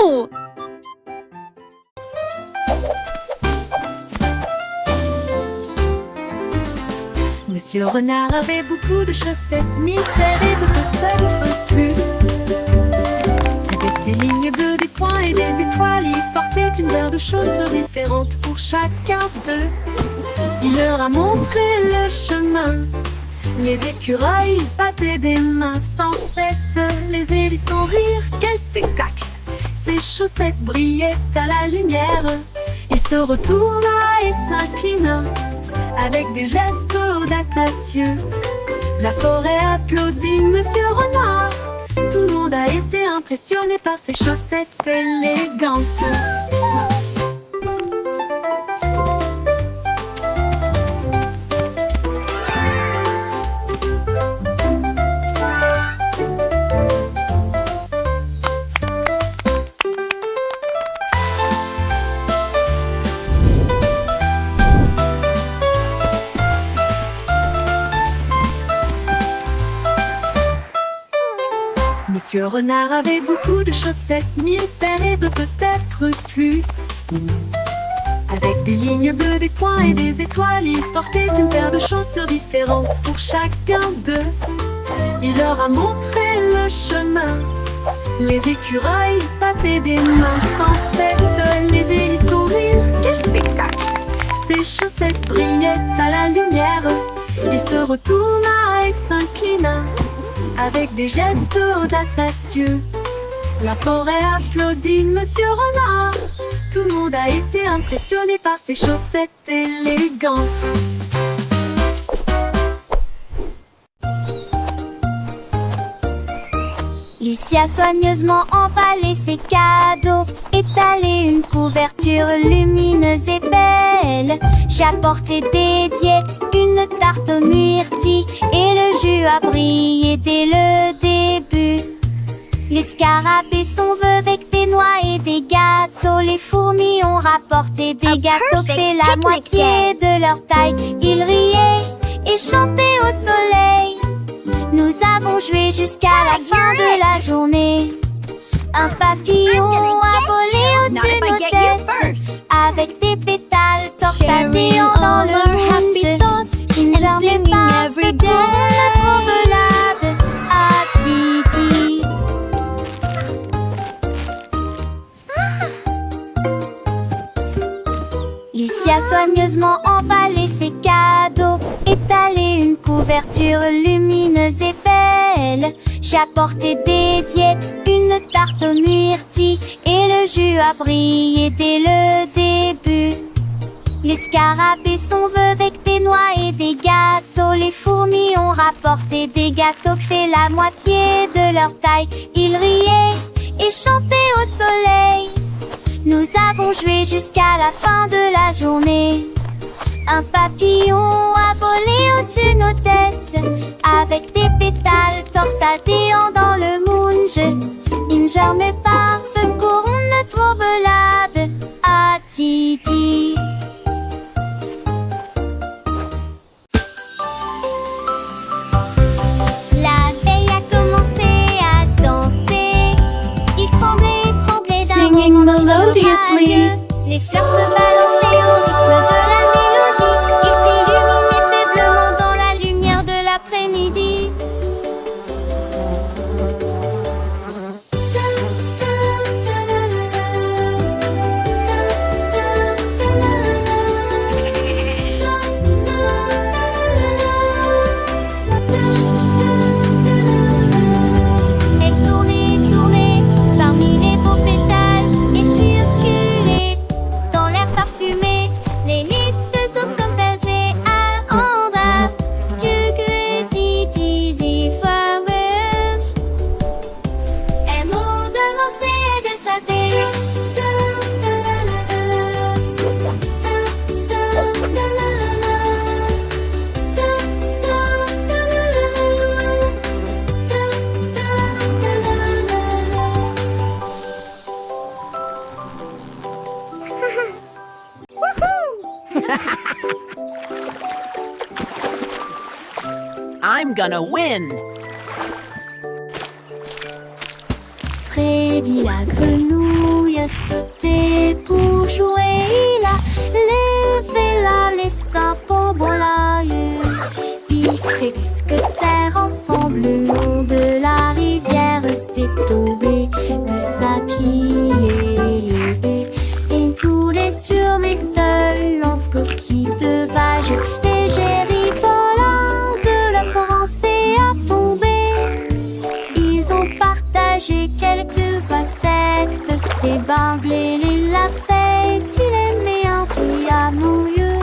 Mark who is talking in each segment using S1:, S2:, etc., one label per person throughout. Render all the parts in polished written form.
S1: Wouhou!
S2: Monsieur Renard avait beaucoup de chaussettes, mille paires et peut-être plus. Avec des lignes bleues, des points et des étoiles, il portait une paire de chaussures différentes pour chacun d'eux. Il leur a montré le chemin. Les écureuils battaient des mains sans cesse. Les hérissons rirent, quel spectacle! Ses chaussettes brillaient à la lumière. Il se retourna et s'inclina avec des gestes audacieux. La forêt applaudit Monsieur Renard. Tout le monde a été impressionné par ses chaussettes élégantes. Monsieur Renard avait beaucoup de chaussettes, mille paires et peut-être plus. Avec des lignes bleues, des points et des étoiles, il portait une paire de chaussures différentes pour chacun d'eux. Il leur a montré le chemin. Les écureuils battaient des mains sans cesse. Les hérissons rirent, quel spectacle! Ses chaussettes brillaient à la lumière. Il se retourna et s'inclina avec des gestes audacieux. La forêt applaudit Monsieur Renard. Tout le monde a été impressionné par ses chaussettes élégantes.
S3: Lucie a soigneusement emballé ses cadeaux, étalé une couverture lumineuse et belle. J'ai apporté des diètes, une tarte aux myrtilles, et le jus a brillé dès le début. Les scarabées sont vœux avec des noix et des gâteaux. Les fourmis ont rapporté des gâteaux faits la moitié de leur taille. Ils riaient et chantaient au soleil. Nous avons joué jusqu'à la fin de la journée. Un papillon a volé au-dessus de nos têtes, avec des pétales torsadés dans le rouge. Une germe parfaite pour la trommelade à Titi. Lucie a soigneusement emballé ses cadeaux, étalé une couverture lumineuse et belle. J'ai apporté des diètes, une tarte aux myrtilles, et le jus a brillé dès le début. Les scarabées sont vœux avec des noix et des gâteaux. Les fourmis ont rapporté des gâteaux faits la moitié de leur taille. Ils riaient et chantaient au soleil. Nous avons joué jusqu'à la fin de la journée. Un papillon a volé au-dessus de nos têtes, avec des pétales torsadés dans le moonge. Une germe parfaite pour une trommelade à Titi. La veille a commencé à danser. Il tremblait d'un
S2: Singing
S3: moment
S2: melodiously.
S3: radieux. Les fleurs se balançaient au rythme de la mélodie. Ils s'illuminaient faiblement dans la lumière de l'après-midi. Elle tournait parmi les beaux pétales et circulait dans l'air parfumé. Les nids faisaient comme baisers à Andra. Que Titi flowers. Un mot de lancer et de flatter.
S1: I'm gonna win!
S3: Freddy la grenouille il a sauté pour jouer, il a levé la liste pour bon l'aïeux. Il s'est dit que serre ensemble le long de la rivière s'est tombé de sa pile. Et coulait sur mes seuls en petite vague. Et j'ai ri pendant de la pensée à tomber. Ils ont partagé quelques facettes. C'est Bamblé, il l'a fait. Il aimait un petit à mon lieu.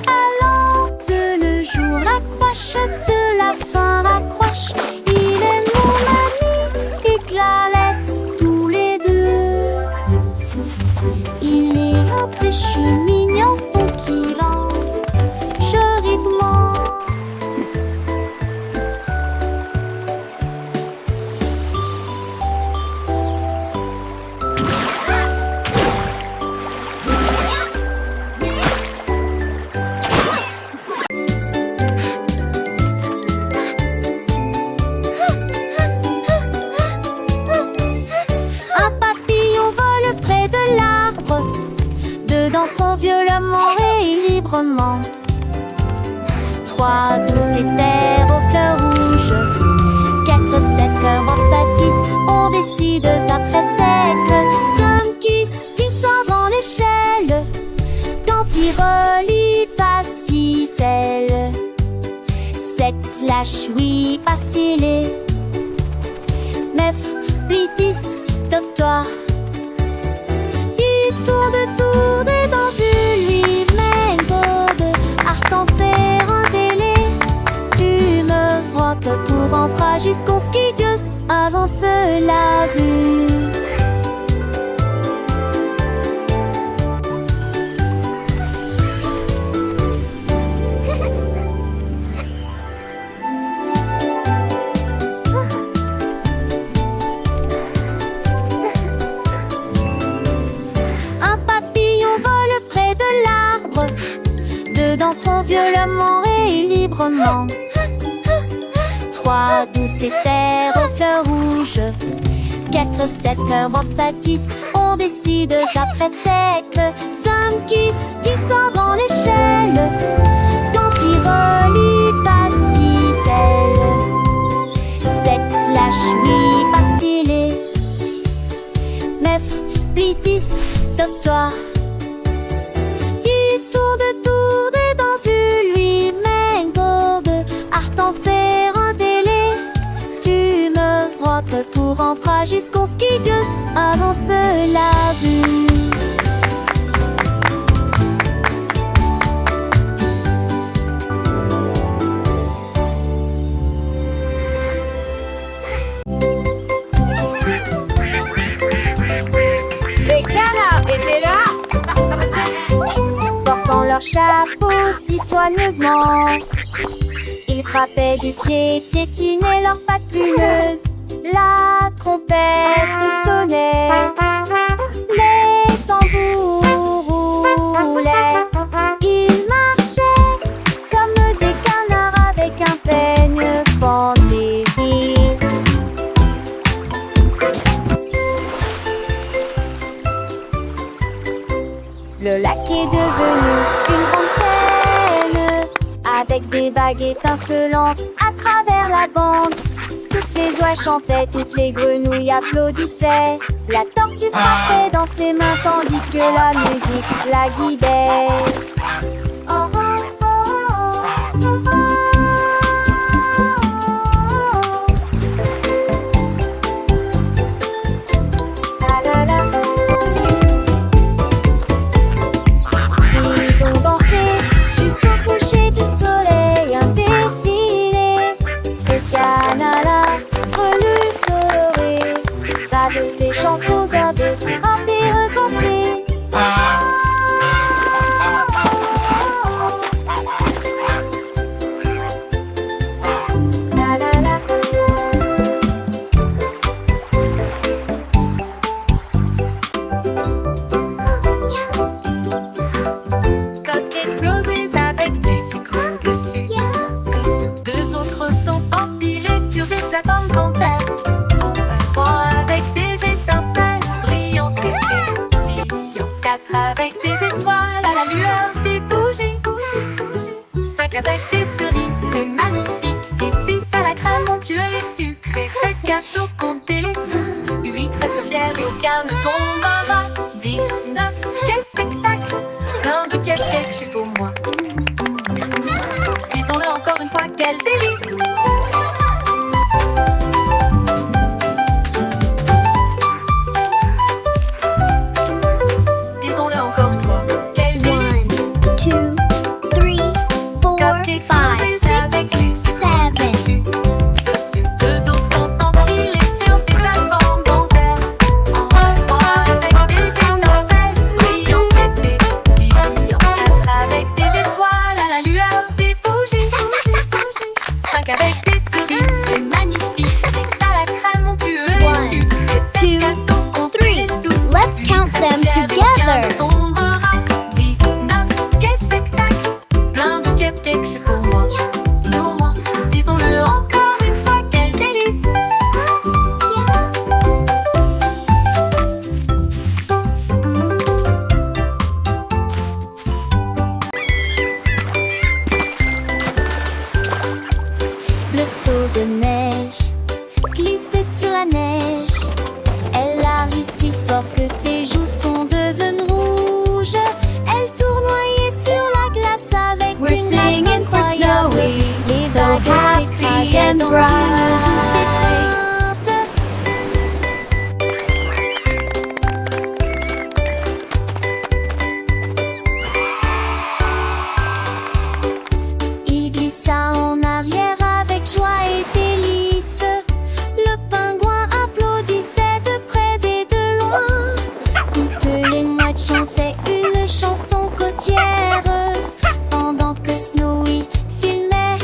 S3: Allant de le jour, raccroche de la fin, raccroche. Il est mon ami et Clarette, tous les deux. Il est un très mignon, son kilan, jolivement. Un papillon vole près de l'arbre. Deux danseront violemment et librement. Trois douces éthers aux fleurs rouges. Quatre sept cœurs en pâtissent. On décide d'un tête. Cinq qui dans l'échelle. Quand il relie pas si celle. Sept lâche oui pas scellé. Neuf plitis top-toi. Il tourne dans une lui-même de Artan serre un délai. Tu me vois que pour emprunt jusqu'au skidius avance la vue. Danseront violemment et librement. Trois douces éthers aux fleurs rouges. Quatre sept cœurs en pâtissent. On décide d'un tête. Cinq qui sort dans l'échelle. Quand il relie pas si celle. Sept lâche oui pas scellé. Neuf plitis top-toi. Serre un délai. Tu me vois que pour emprunt jusqu'au skidius avance la vue.
S4: Les canards étaient là,
S3: portant leur chapeau si soigneusement. Ils frappaient du pied, piétinaient leurs pattes plumeuses. La trompette sonnait, les tambours roulaient. Ils marchaient comme des canards avec un peigne fantaisie. Le lac est devenu une grande scène, avec des vagues étincelantes à travers la bande. Toutes les oies chantaient, toutes les grenouilles applaudissaient. La tortue frappait dans ses mains tandis que la musique la guidait. Oh, oh, oh, oh, oh, oh. La, la, la. Ils ont dansé jusqu'au coucher du soleil, un défilé de canards relus colorés, avec des chansons à deux, un des recensés.
S2: avec des étoiles à la lueur des bougies. 5 avec des cerises, c'est magnifique. 6 à la crème, onctueux et sucré. 7 gâteaux, comptez-les tous. 8 restent fiers et aucun ne tombera. 10, 9, quel spectacle! Plein de cupcakes juste pour moi. Disons-le encore une fois, quel délice! Disons-le encore une fois, quel délice!
S3: 2, 3, 4, 5, 6, 7.
S2: Dessus, 2 autres sont empilés sur des plateformes en verre. En 3 avec des étincelles brillantes et pétillantes. 4 avec des étoiles à la lueur des bougies. 5 avec des cerises, c'est magnifique. 6 à la crème onctueux et sucré. 7 gâteaux comptés tous.
S3: Let's count them together.
S2: 10, 9, quel spectacle! Plein de cupcakes juste pour moi. Pour moi, disons-le encore une fois, quel délice!
S3: Le seau de neige glissait sur la neige. Elle a ri si fort que ses joues sont devenues rouges. Elle tournoyait sur la glace avec
S2: We're
S3: une
S2: singing
S3: grâce
S2: for
S3: incroyable.
S2: Snowy,
S3: Les
S2: so
S3: vagues
S2: happy
S3: s'écrasaient
S2: and
S3: dans
S2: bright.
S3: une douce étreinte. Il glissa en arrière avec joie et délice. Le pingouin applaudissait de près et de loin. Toutes les mouettes chantaient une chanson côtière pendant que Snowy filmait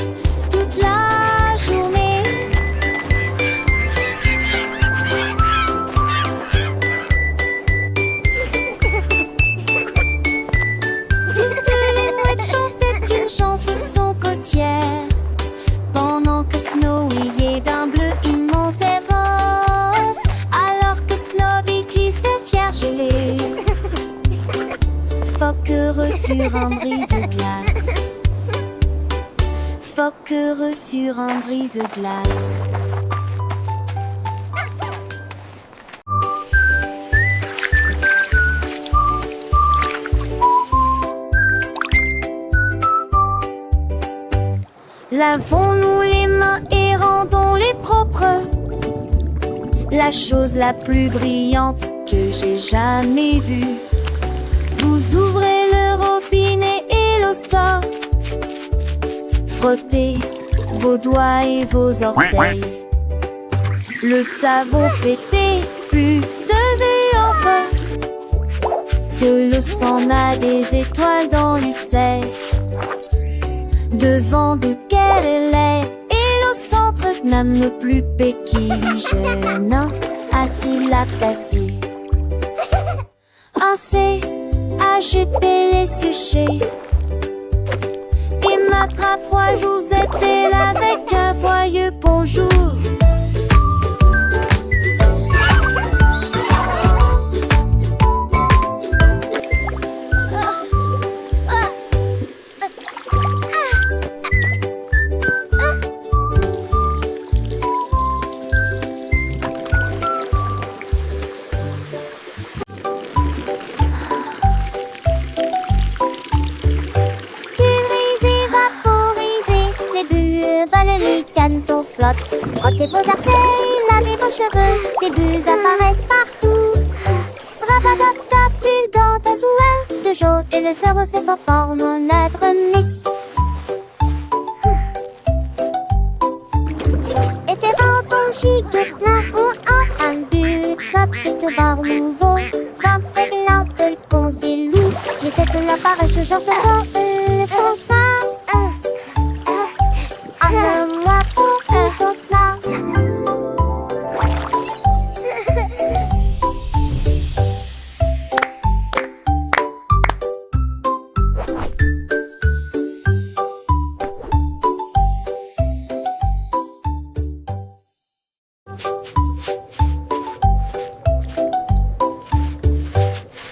S3: toute la journée. Toutes les mouettes chantaient une chanson côtière pendant que Snowy est d'un bleu immense et rose. Alors que Snowy glissait fier gelé, phoque heureux sur un brise-glace. Phoque heureux sur un brise-glace. Lavons-nous les mains et rendons-les propres. La chose la plus brillante que j'ai jamais vue. Vous ouvrez le robinet et l'eau sort. Frottez vos doigts et vos orteils. Le savon fait des bulles et entre. De l'eau s'en a des étoiles dans l'usaire. Devant duquel elle est, et au centre n'aime le plus péquigène, assis la d'acier. Un C a jeté les séchés. Et m'attrape-moi, vous êtes là avec un joyeux bonjour. Frottez vos orteils, lavez vos cheveux, des bulles apparaissent partout. Rabatata, pull dans ta souhait de jaune et le cerveau se conforme au notre miss. Et tes bons chic plein ou en un but, de bar nouveau. 25 lampes de consilou, j'essaie de l'appareil, je j'en sais pas, pense pas. Moi pour pense pas.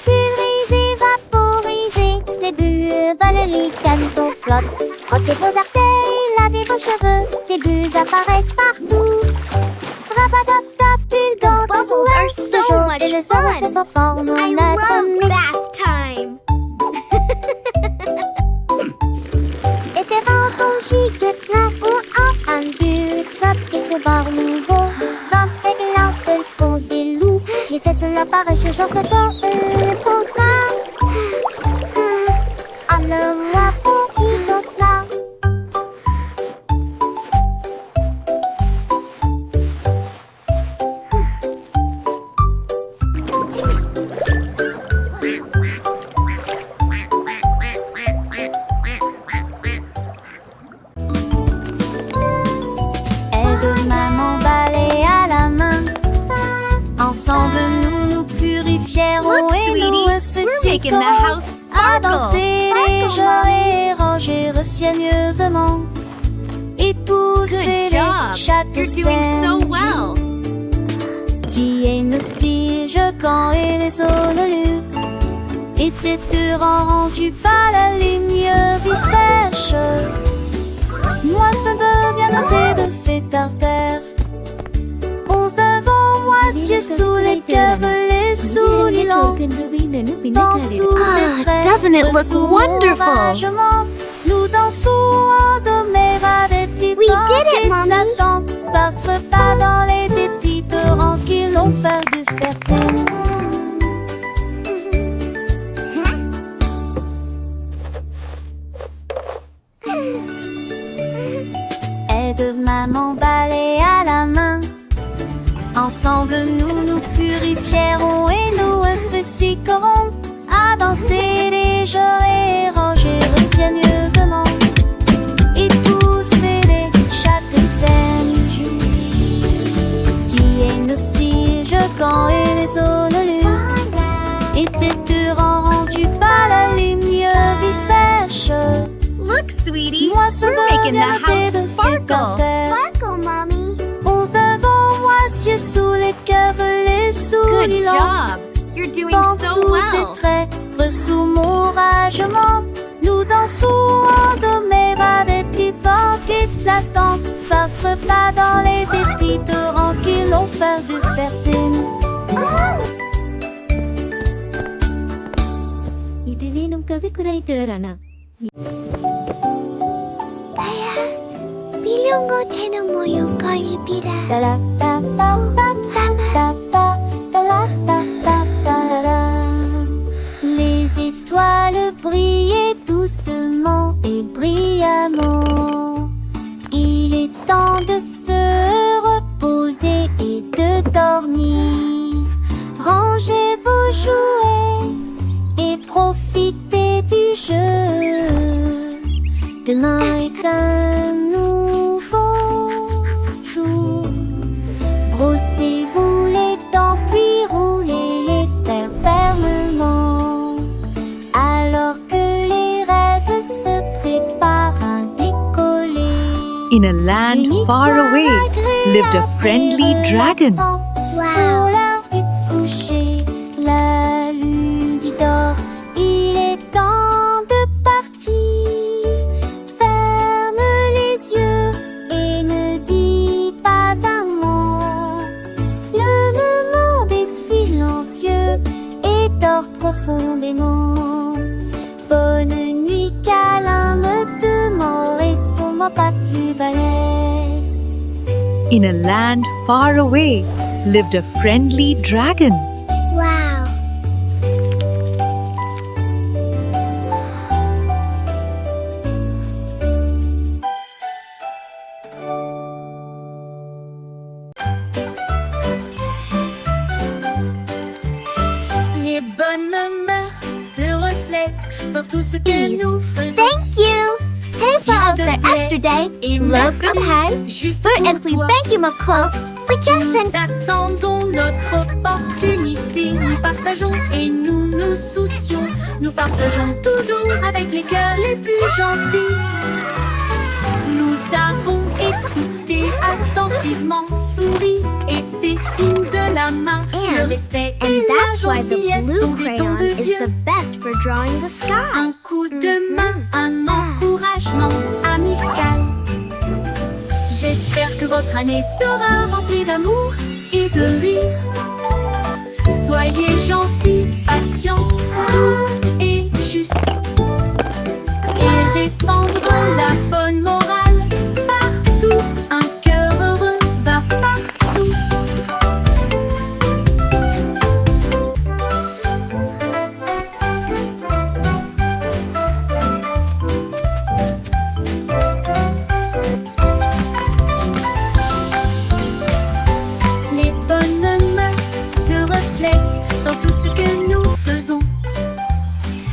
S3: Pulvériser, flotte. Frottez vos orteils, lavez vos cheveux, des bulles apparaissent partout. Rabatap-tap, bulldog,
S5: Bubbles are so much
S3: et le sol
S5: fun.
S3: se conforme
S5: I
S3: notre
S5: love
S3: mission.
S5: bath time.
S3: Était bon gigue plein ou un bulle, top et que bar nouveau. 25 lampes, ponts et loups. J'ai cette l'appareil, je j'en sais pas, le pose là. Allez-moi pour y pose là. Aide-moi m'emballer à la main. Ensemble nous nous purifierons
S5: Look,
S3: et
S5: sweetie,
S3: nous
S5: we're
S3: ressusciterons.
S5: making the house
S3: À
S5: sparkle.
S3: danser légère et ranger soigneusement. Et pousser
S5: Good job.
S3: chaque
S5: You're doing so
S3: scène.
S5: well.
S3: Tiens nos siges quand et les ololus. Et tes deux rendus par la ligne fraîche. Moi ce beurre bien noté de fait tartare. Onze devant moi, ciel sous les cavelets, sous les lampes. Dans tous les traits,
S5: doesn't it look
S3: sous
S5: wonderful?
S3: l'oragement, nous dansons en doméra des petits
S5: We did it, Mommy.
S3: Battre pas dans les dépits torrents qui l'ont fait du fertile. Aide-moi m'emballer à la main. Ensemble nous nous purifierons et nous ressusciterons. À danser légère et ranger soigneusement. Et pousser chaque scène. Tiens nos siges quand et les ololus. Et tes deux rendus par la lumineuse et fraîche.
S5: Look, sweetie,
S3: Moi ce
S5: we're making the
S3: beurre bien
S5: house
S3: noté de
S5: sparkle.
S3: Sparkle, mommy. Onze devant moi, ciel sous les cavelets, sous
S5: Good
S3: les lampes.
S5: job. You're doing
S3: Dans
S5: so
S3: tous
S5: well.
S3: tes traits, sous mon ragement. Nous dansons en doméra des petits vents éclatants. Battre pas dans les dépits torrents qui l'ont fait du fertile.
S2: 이들이 눈곱이 꿀아이들어나.
S5: 비룡고 채는 모형 걸리비라.
S3: Les étoiles brillaient doucement et brillamment. Il est temps de se reposer et de dormir. Rangez vos jouets et profitez du jeu. Demain est un nouveau jour. Brossez-vous les dents puis roulez les fers fermement. Alors que les rêves se préparent à décoller.
S6: In a land
S3: Une
S6: far
S3: histoire
S6: away lived a
S3: agréable
S6: friendly
S3: et
S6: dragon.
S3: relaxante. Pour l'heure du coucher, la lune dit d'or. Il est temps de partir. Ferme les yeux et ne dis pas un mot. Le monde est silencieux et dort profondément. Bonne nuit, câlin, me demeure et sous ma patte balèze.
S6: In a land far away lived a friendly dragon.
S5: Wow.
S2: Les bonnes mœurs se reflètent dans tout ce que nous faisons.
S5: Thank you. Hey, folks, yesterday,
S2: Et
S5: love
S2: merci
S5: from high.
S2: juste
S5: But
S2: pour
S5: if we
S2: toi.
S5: thank you, McCall, we just
S2: Nous attendons notre opportunité. Nous partageons et nous nous soucions. Nous partageons toujours avec les cœurs les plus gentils. Nous avons écouté attentivement, souri et fait signe de la main. Le respect et
S5: And
S2: la
S5: that's why the
S2: gentillesse
S5: blue
S2: sont des dons
S5: crayon
S2: de
S5: is
S2: Dieu.
S5: the best for drawing the sky.
S2: Un coup de main, un encouragement amical. J'espère que votre année sera remplie d'amour et de rire. Soyez gentils, patients, doux et justes. Et répandre la bonne morale partout. Un cœur heureux va partout. Les bonnes mains se reflètent dans tout ce que nous faisons.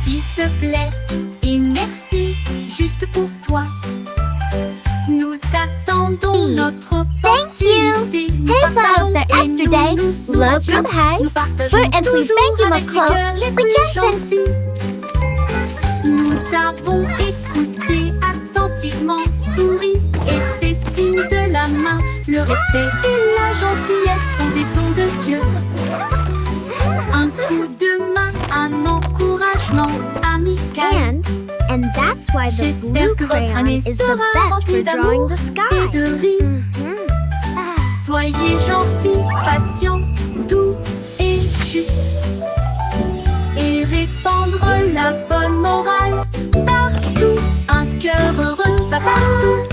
S2: S'il te plaît et merci, juste pour toi. Nous attendons notre opportunité. Nous
S5: Hey, folks,
S3: Oh,
S2: partageons
S5: that
S2: et
S5: yesterday,
S2: nous nous
S5: love
S2: soucions.
S5: group high.
S2: Nous partageons
S5: We're and we
S2: toujours
S5: thank you,
S2: avec les
S5: Nicole.
S2: cœurs les
S5: We
S2: plus
S5: just sent-
S2: gentils. Nous avons écouté attentivement, souri et fait signe de la main. Le respect et la gentillesse sont des dons de Dieu. Un coup de main, un encouragement amical.
S5: And that's why the
S2: J'espère
S5: blue
S2: que votre
S5: crayon
S2: année
S5: is the
S2: sera
S5: best for
S2: remplie
S5: drawing
S2: d'amour
S5: the
S2: et
S5: sky.
S2: de rire. Soyez gentils, patients, doux et justes. Et répandre la bonne morale partout. Un cœur heureux va partout.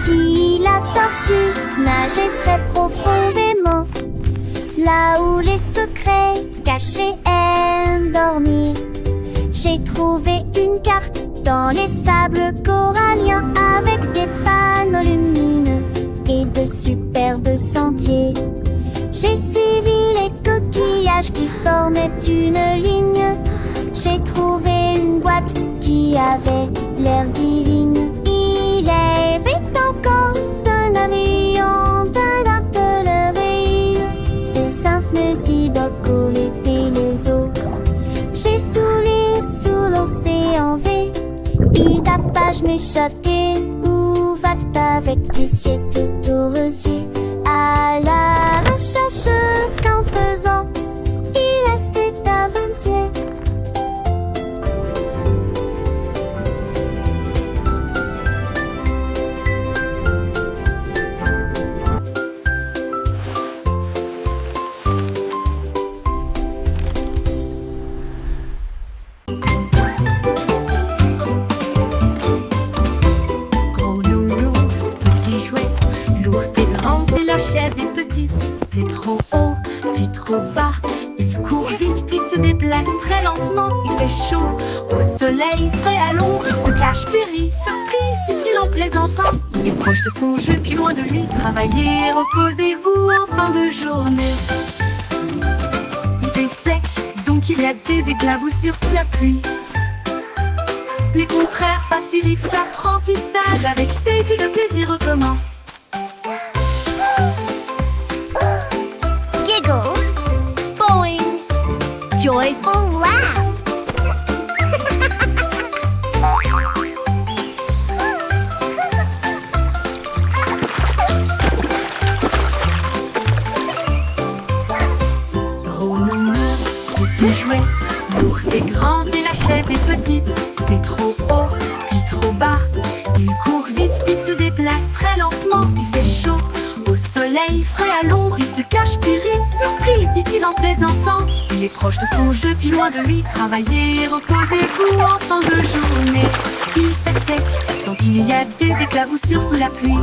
S3: Dit la tortue nageait très profondément, là où les secrets cachés aiment dormir. J'ai trouvé une carte dans les sables coralliens avec des panneaux lumineux et de superbes sentiers. J'ai suivi les coquillages qui formaient une ligne. J'ai trouvé une boîte qui avait l'air divine. Il avait encore d'un avion, d'un televeille, des simples idoles étaient les eaux. J'ai souri sous l'océan V, et tapage m'échappait, où va-t avec du ciel tout aux yeux. À la recherche qu'en faisant, il a cet avancier.
S2: Gros nounours, petit jouet, l'ours est grand et la chaise est petite. C'est trop haut, puis trop bas. Il court vite, puis se déplace très lentement. Il fait chaud, au soleil, frais à l'ombre. Il se cache, périt, surprise, dit-il en plaisantant. Il est proche de son jeu, puis loin de lui. Travaillez, reposez-vous en fin de journée. Il fait sec, donc il y a des éclaboussures sous la pluie. Les contraires facilitent l'apprentissage. Avec Teddy, le plaisir recommence.
S5: Giggle, boing, joyful laugh.
S2: Gros nounours, petit jouet, l'ours est grand et la chaise est petite. C'est trop haut, puis trop bas. Il court vite, puis se déplace très lentement. Il fait chaud, au soleil, frais à l'ombre. Il se cache, puis rit, surprise, dit-il en plaisantant. Il est proche de son jeu, puis loin de lui. Travaillez, reposez-vous en fin de journée. Il fait sec, donc il y a des éclaboussures sous la pluie.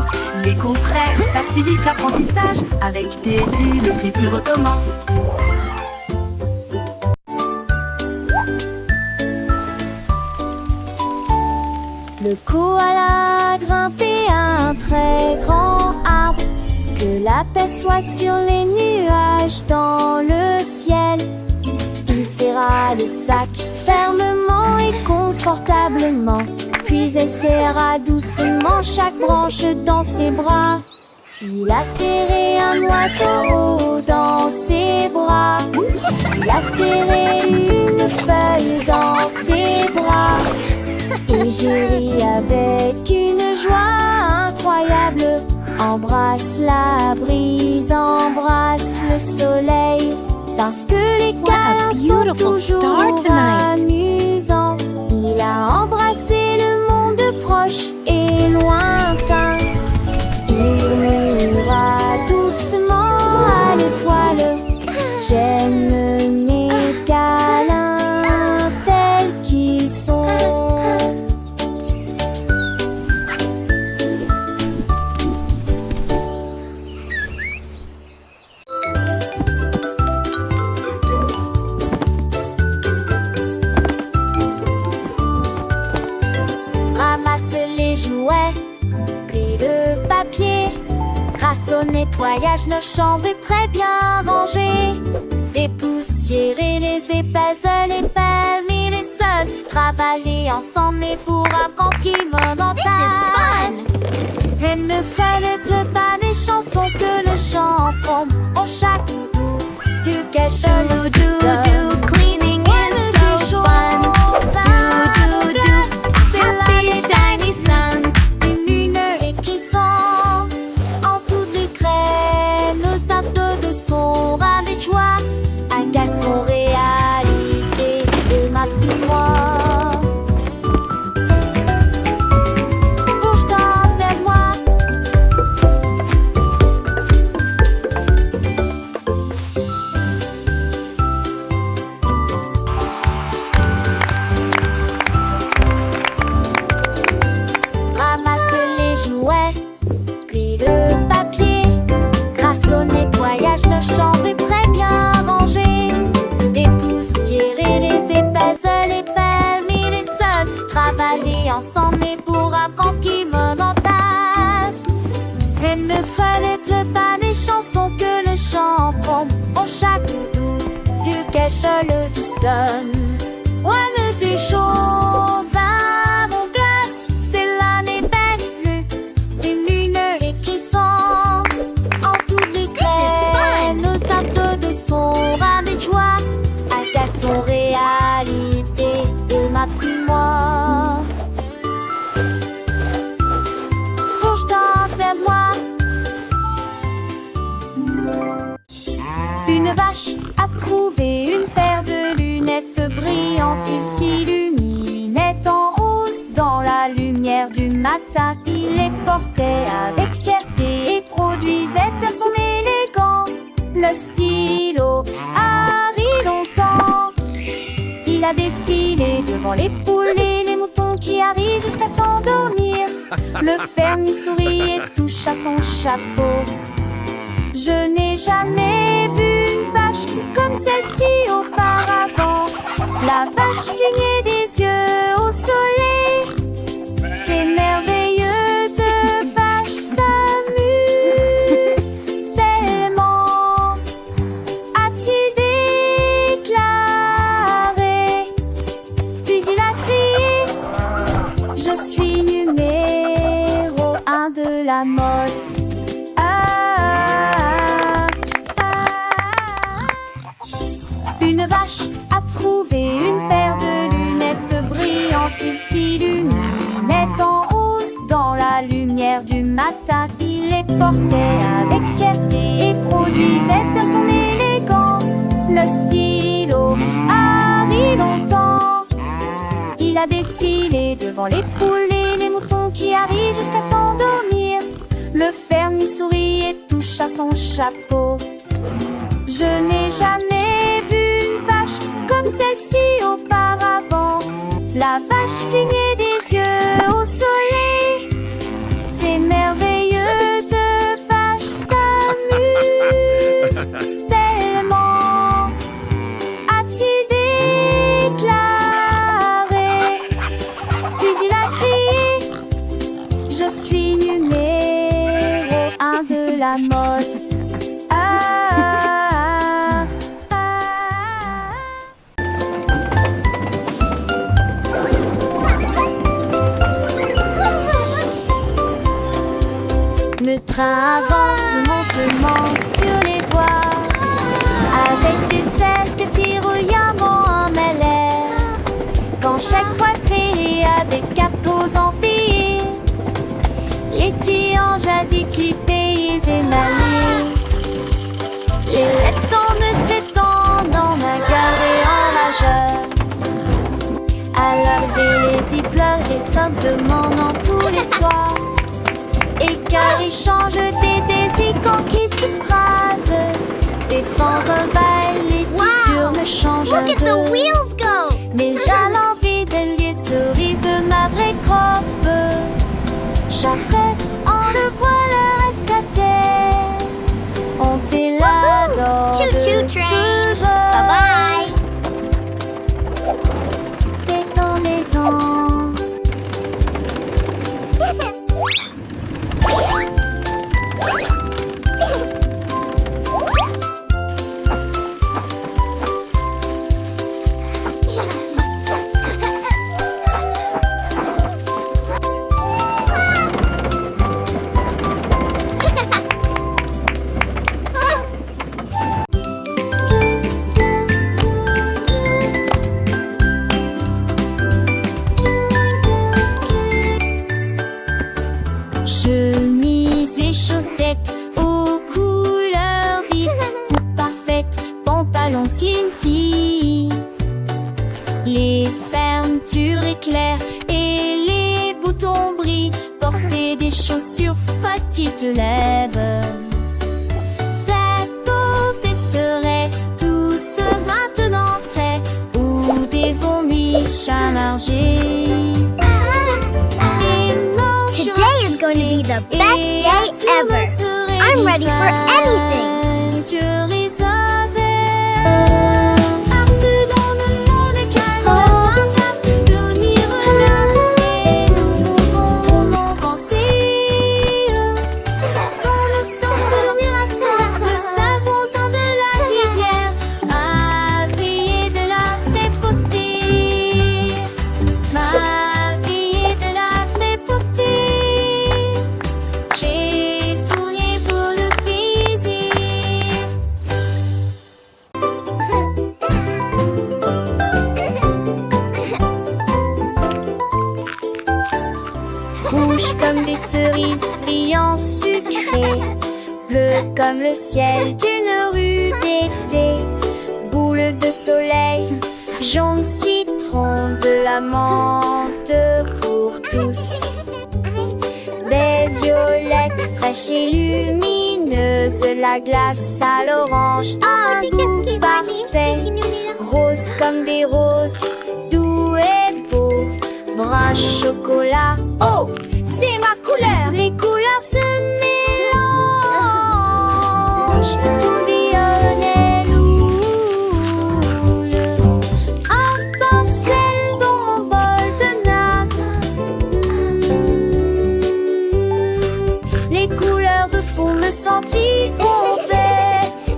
S2: Les contraires facilitent l'apprentissage. Avec Teddy, le plaisir recommence.
S3: Le koala grimpait à un très grand arbre. Que la paix soit sur les nuages dans le ciel. Il serra le sac fermement et confortablement. Puis elle serra doucement chaque branche dans ses bras. Il a serré un oiseau dans ses bras. Il a serré une feuille dans ses bras. Et j'ai ri avec une joie incroyable. Embrasse la brise, embrasse le soleil, parce que les
S6: What a
S3: câlins sont
S6: beautiful star
S3: toujours
S6: tonight.
S3: amusants. Il a embrassé le monde proche et lointain. Il murmura doucement à l'étoile: j'aime mes câlins tels qu'ils sont. Ramasse les jouets, plie le papier. Grâce au nettoyage, nos chambres est très bien rangées. Dépoussiérer les épaisseurs, les permis, les sols. Travailler ensemble et pour apprendre qui montage. Et ne fallait pas des chansons que le chant tombe au chaque bout. Du cachot, do, cleaning is so fun. Do, c'est happy shiny sun. Une lumière qui sent en toutes les graines. Nos abdos de son ras des joies. À son réalité de Maxime-moi. Bouge-toi vers moi. Ramasse les jouets, plie le papier. Grâce au nettoyage, nos chambres est très bien rangées. Dépoussiérer les épaisseurs, les permis, les sols. Travailler ensemble et pour apprendre qui montage. Et ne fallait pas des chansons que le chant tombe au chaque bout du cachot se sonne. One de ces choses à mon glace, c'est l'année belle plus. Une lumière qui sent en toutes les graines. Nos abdos de son ras des joies. À son réalité de Maxime-moi. Bouge-toi vers moi. Une vache a trouvé une paire de lunettes brillantes. Il s'illuminait en rose dans la lumière du matin. Il les portait avec fierté et produisait à son élégant le stylo Harry longtemps. Il a défilé devant les poules et les moutons qui arrivent jusqu'à s'endormir. Le fermier sourit et touche à son chapeau. Je n'ai jamais vu une vache comme celle-ci auparavant. La vache clignait des yeux au soleil. Ces merveilleuses vaches s'amusent tellement, a-t-il déclaré. Puis il a crié: je suis numéro 1 de la mode. Une vache a trouvé une paire de lunettes brillantes. Il s'illuminait en rose dans la lumière du matin. Il les portait avec fierté et produisait à son élégant le stylo Harry longtemps. Il a défilé devant les poules et les moutons qui arrivent jusqu'à s'endormir. Le fermier sourit et touche à son chapeau. Je n'ai jamais vu une vache comme celle-ci auparavant. La vache clignait des yeux au soleil. Ces merveilleuses vaches s'amusent tellement, a-t-il déclaré. Puis il a crié: je suis numéro 1 de la mode. Le train avance lentement sur les voies, avec des ailes que tire brillamment en l'air. Quand chaque poitrine a des capes faut en payer. Les tiens jadis clippés et émaillés. Les lettres tournent s'étendent en bagarre et en rageur. À laver les y pleure et simplement dans tous les soirs. Et car ils changent des désicants qui s'écrasent. Des fans ovales, les cissures me changent
S5: Look at the
S3: de.
S5: wheels go!
S3: Mais j'ai l'envie de lieu de sourire de ma vraie croppe. Chaque on le voit le rescater. On t'éladore
S5: Choo-choo
S3: de
S5: train.
S3: ce jeu.
S5: Bye
S3: C'est en maison. Chemise et chaussettes aux couleurs vives, coupe parfaite, pantalon slim fit. Les fermetures éclairent et les boutons brillent. Porter des chaussures petites lèvres. Cette beauté serait douce maintenant très ou des vomis chargés.
S5: Today is going to be the best day ever. I'm ready for anything.
S3: Rouge comme des cerises brillant sucrées, bleu comme le ciel d'une rue d'été, boule de soleil, jaune citron, de la menthe pour tous. Des violettes fraîches et lumineuses, la glace à l'orange, un goût parfait, rose comme des roses, doux et beau, brun chocolat. Oh, c'est ma couleur. Les couleurs se mélangent. Tout dionne loule. Étincelle dans mon bol de nasse. Les couleurs de fond me sentiront bête.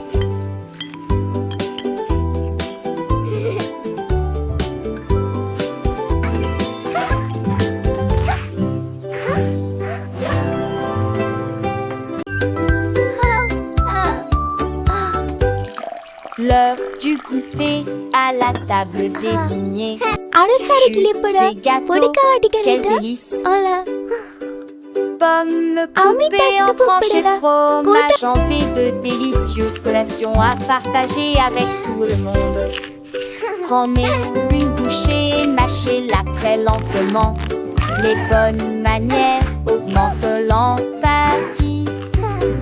S3: L'heure du goûter à la table désignée. Jus et gâteaux, quel délice. Pommes coupées en tranches et fromage hanté, de délicieuses collations à partager avec tout le monde. Prenez une bouchée et mâchez-la très lentement. Les bonnes manières augmentent l'empathie.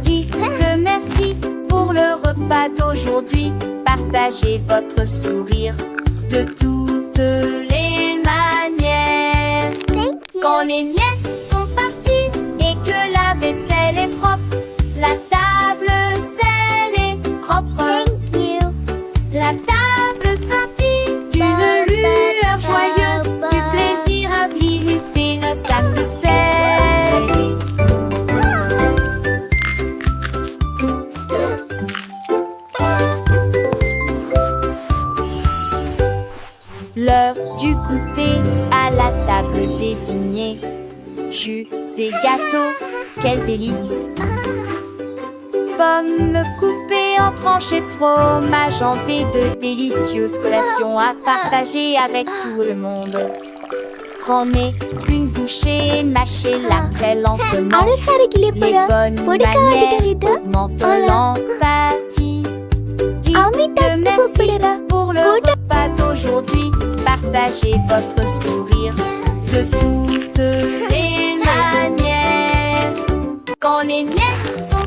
S3: Dites merci pour le repas d'aujourd'hui. Partagez votre sourire de toutes les manières. Quand les miettes sont parties et que la vaisselle est propre, la table selle est propre. La table scintille d'une lueur joyeuse, du plaisir à bliter nos sacs de sel. L'heure du goûter à la table désignée. Jus et gâteaux, quel délice. Pommes coupées en tranches et fromage hanté, de délicieuses collations à partager avec tout le monde. Prenez une bouchée, mâchez-la très lentement.
S5: আরেক হারে গিলে
S3: Les
S5: পড়া
S3: bonnes
S5: পড়ে
S3: manières
S5: কারিগরিতা
S3: augmentent
S5: Hola.
S3: l'empathie.
S5: Ami
S3: Dites
S5: tak
S3: merci
S5: pupilera.
S3: pour le
S5: Kuda.
S3: repas d'aujourd'hui. Partagez votre sourire de toutes les manières. Quand les miettes sont